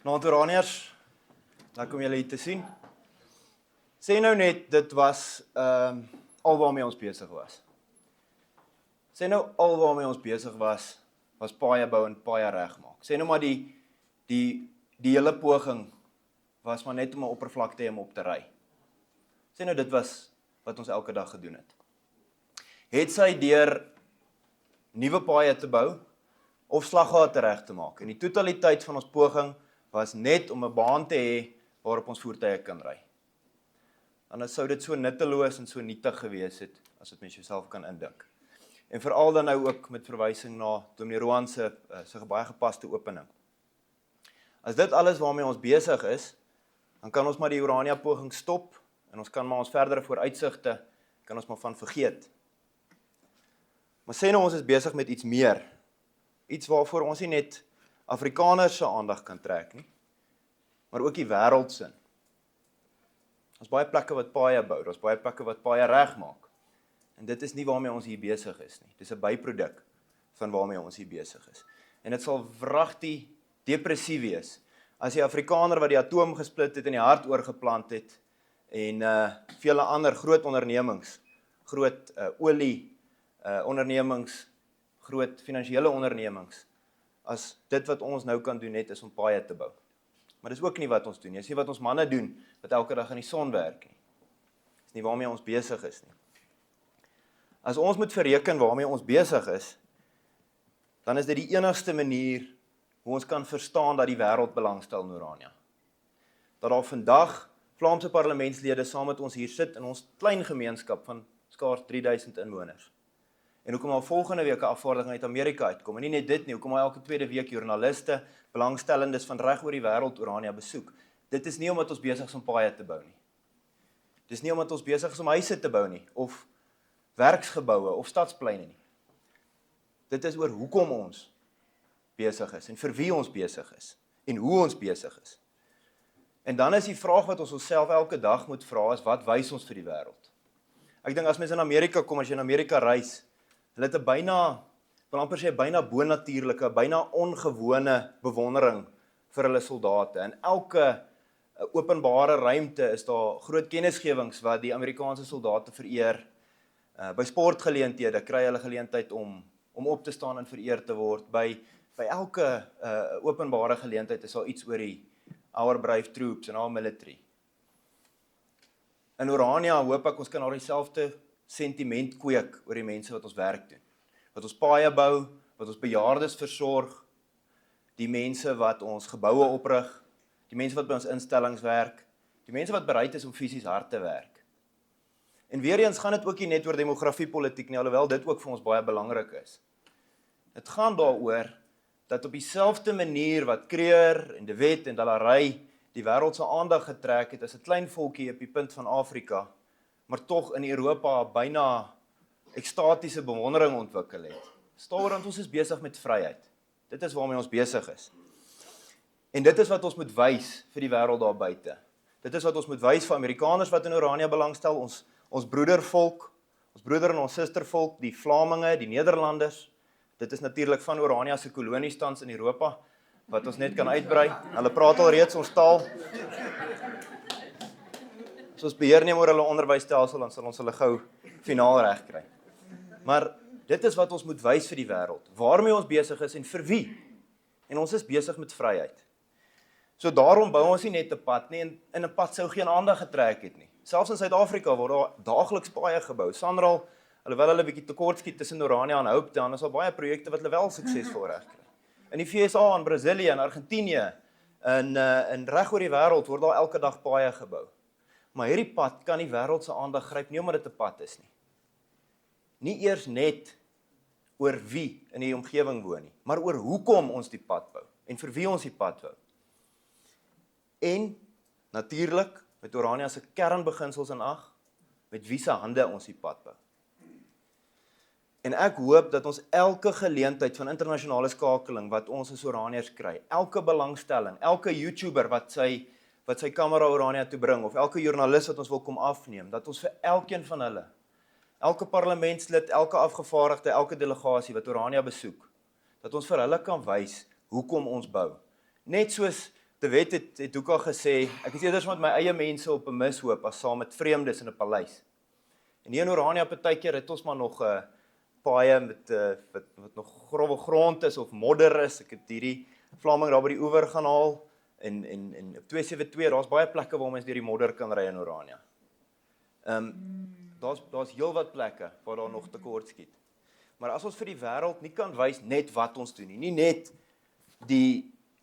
Naand Oraniërs, lekker om julle hier te sien. Sê nou net, dit was al waarmee ons besig was. Sê nou al waarmee ons besig was paaie bou en paaie regmaak. Sê nou maar die hele poging was maar net om 'n oppervlakte om op te ry. Sê nou dit was wat ons elke dag gedoen het. Het sy deur nuwe paaie te bou of slaggate reg te maak. En die totaliteit van ons poging was net om 'n baan te hê waarop ons voertuie kan ry. Anders sou dit so nutteloos en so nietig gewees het as dit mens jouself kan indink. En veral dan nou ook met verwysing na Dominee Roan se baie gepaste opening. As dit alles waarmee ons besig is, dan kan ons maar die Orania poging stop en ons kan maar ons verdere vooruitsigte kan ons maar van vergeet. Maar sê nou ons is besig met iets meer. Iets waarvoor ons nie net Afrikaners se aandag kan trek nie, maar ook die wêreld se. Ons baie plekke wat paaie bou, ons baie plekke wat paaie regmaak. En dit is nie waarmee ons hier besig is nie. Dis 'n byproduk van waarmee ons hier besig is. En dit sal wragtig depressief wees as die Afrikaner wat die atoom gesplit het en die hart oorgeplant het en vele ander groot ondernemings, groot olie ondernemings, groot finansiële ondernemings, as dit wat ons nou kan doen net is om paaie te bou. Maar dis ook nie wat ons doen nie. Dis nie wat ons manne doen wat elke dag in die son werk nie. Dis nie waarmee ons besig is nie. As ons moet verreken waarmee ons besig is, dan is dit die enigste manier hoe ons kan verstaan dat die wêreld belangstel in Orania. Dat daar vandag Vlaamse parlementslede saam met ons hier sit in ons klein gemeenskap van skaars 3000 inwoners. En hoekom al volgende week 'n afvaardiging uit Amerika uitkom, en nie net dit nie, hoekom al elke tweede week joernaliste, belangstellendes van reg oor die wêreld Orania besoek. Dit is nie omdat ons besig is om paaie te bou nie. Dis nie omdat ons besig is om huise te bou nie, of werksgeboue, of stadspleine nie. Dit is oor hoekom ons besig is, en vir wie ons besig is, en hoe ons besig is. En dan is die vraag wat ons onsself elke dag moet vra, is wat wys ons vir die wêreld? Ek dink as mens in Amerika kom, as jy in Amerika reis, hulle het 'n byna bonatuurlike, byna ongewone bewondering vir hulle soldate. In elke openbare ruimte is daar groot kennisgewings wat die Amerikaanse soldate vereer. By sportgeleenthede kry hulle geleentheid om op te staan en vereer te word. By elke openbare geleentheid is daar iets oor die Our Brave Troops en our military. In Orania hoop ek ons kan daar dieselfde sentiment kweek oor die mense wat ons werk doen. Wat ons paaie bou, wat ons bejaardes versorg, die mense wat ons geboue oprig, die mense wat by ons instellings werk, die mense wat bereid is om fisies hard te werk. En weer eens gaan dit ook nie net oor demografiepolitiek nie, alhoewel dit ook vir ons baie belangrik is. Dit gaan daaroor dat op dieselfde manier wat Kreer en De Wet en Dallery die wêreld se aandag getrek het as 'n klein volkie op die punt van Afrika, maar tog in Europa byna ekstatiese bewondering ontwikkel het. Staan want ons is besig met vryheid. Dit is waarmee ons besig is. En dit is wat ons moet wys vir die wêreld daar buite. Dit is wat ons moet wys vir Amerikaners wat in Orania belangstel, ons broedervolk, ons broeder en ons sustervolk, die Vlaminge, die Nederlanders. Dit is natuurlik van Orania se koloniestans in Europa, wat ons net kan uitbrei. Hulle praat al reeds ons taal. As ons beheer neem oor hulle onderwysstelsel, dan sal ons hulle gou finaal reg kry. Maar dit is wat ons moet wys vir die wêreld, waarmee ons besig is en vir wie. En ons is besig met vryheid. So daarom bou ons nie net 'n pad nie, en 'n pad sou geen aandag getrek het nie. Selfs in Suid-Afrika word daar daagliks paaie gebou. Sanral, alhoewel hulle 'n bietjie tekortskiet tussen Orania en Hope Town, is daar baie projekte wat hulle wel suksesvol regkry. In die VSA, in Brasilië, in Argentinië, in reg oor die wêreld word daar elke dag paaie gebou. Maar hierdie pad kan die wêreld se aandag gryp nie omdat dit 'n pad is nie. Nie eers net oor wie in die omgewing woon nie, maar oor hoekom ons die pad bou en vir wie ons die pad bou. En natuurlik met Orania se kernbeginsels in ag, met wie se hande ons die pad bou. En ek hoop dat ons elke geleentheid van internasionale skakeling wat ons as Oraniërs kry, elke belangstelling, elke YouTuber wat sy kamera Orania toe bring, of elke joernalis wat ons wil kom afneem, dat ons vir elkeen van hulle, elke parlementslid, elke afgevaardigde, elke delegasie wat Orania besoek, dat ons vir hulle kan wys hoekom ons bou. Net soos De Wet het ook al gesê, ek is eerder met my eie mense op 'n mishoop as saam met vreemdes in 'n paleis. En hier in Orania partykeer het ons maar nog 'n paaie met wat nog growwe grond is of modder is. Ek het hierdie Vlaming daar by die oewer gaan haal en op 272, daar's baie plekke waar mens deur die modder kan ry in Orania. Daar's heelwat plekke waar daar nog tekort skiet. Maar as ons vir die wêreld nie kan wys net wat ons doen nie net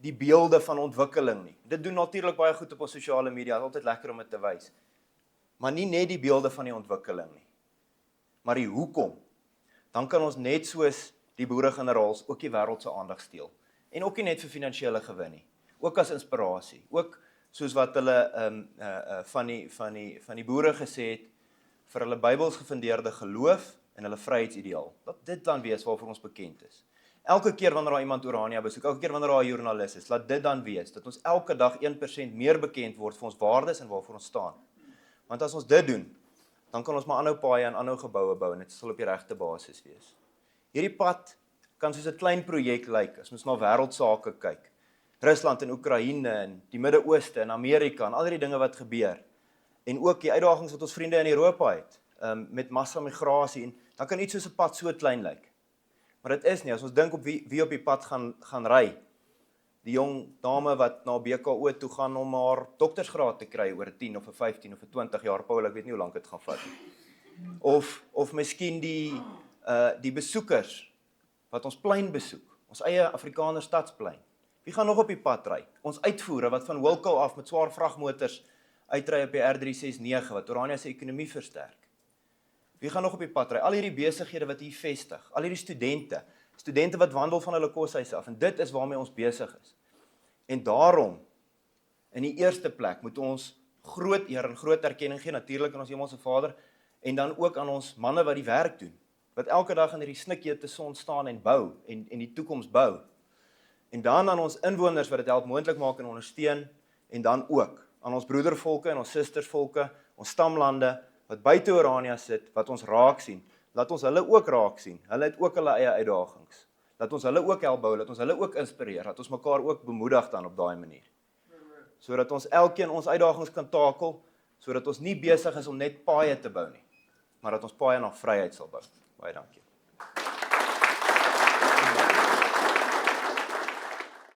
die beelde van ontwikkeling nie. Dit doen natuurlik baie goed op ons sosiale media, dit is altyd lekker om dit te wys. Maar nie net die beelde van die ontwikkeling nie, maar die hoekom. Dan kan ons net soos die boere-generaals ook die wêreld se aandag steel. En ook nie net vir finansiële gewin nie, ook as inspirasie. Ook soos wat hulle van die boere gesê het, vir hulle Bybels gefundeerde geloof en hulle vryheidsideaal. Dat dit dan wees waarvoor ons bekend is. Elke keer wanneer daar iemand Orania besoek, elke keer wanneer daar 'n joernalis is, laat dit dan wees, dat ons elke dag 1% meer bekend word vir ons waardes en waarvoor ons staan. Want as ons dit doen, dan kan ons maar aanhou paaie en aanhou geboue bou en dit sal op die regte basis wees. Hierdie pad kan soos 'n klein projek lyk, as ons na wêreldsake kyk. Rusland en Oekraïne en die Midde-Ooste en Amerika en al die dinge wat gebeur. En ook die uitdagings wat ons vriende in Europa het, met massamigrasie, en dan kan iets soos 'n pad so klein lyk. Maar dit is nie, as ons dink op wie op die pad gaan ry. Die jong dame wat na BKO toe gaan om haar doktersgraad te kry oor 10 of 'n 15 of 'n 20 jaar, Paul, ek weet nie hoe lank dit gaan vat nie. Of miskien die besoekers wat ons plein besoek, ons eie Afrikaner stadsplein. Wie gaan nog op die pad ry? Ons uitvoere wat van Wilko af met swaar vragmotors uitry op die R369 wat Orania se ekonomie versterk. Wie gaan nog op die pad ry? Al hierdie besighede wat hier vestig, al hierdie studente wat wandel van hulle koshuise af, en dit is waarmee ons besig is. En daarom, in die eerste plek, moet ons groot eer en groot erkenning gee, natuurlik aan ons Hemelse Vader, en dan ook aan ons manne wat die werk doen, wat elke dag in hierdie snikhete son staan en bou, en die toekoms bou. En dan aan ons inwoners wat dit help moontlik maak en ondersteun, en dan ook aan ons broedervolke en ons sustersvolke, ons stamlande, wat buite Orania sit, wat ons raak sien, laat ons hulle ook raak sien, hulle het ook hulle eie uitdagings, laat ons hulle ook help bou, laat ons hulle ook inspireer, laat ons mekaar ook bemoedig dan op daai manier, sodat ons elkeen ons uitdagings kan takel, sodat ons nie besig is om net paaie te bou nie, maar dat ons paaie na vryheid sal bou. Baie dankie.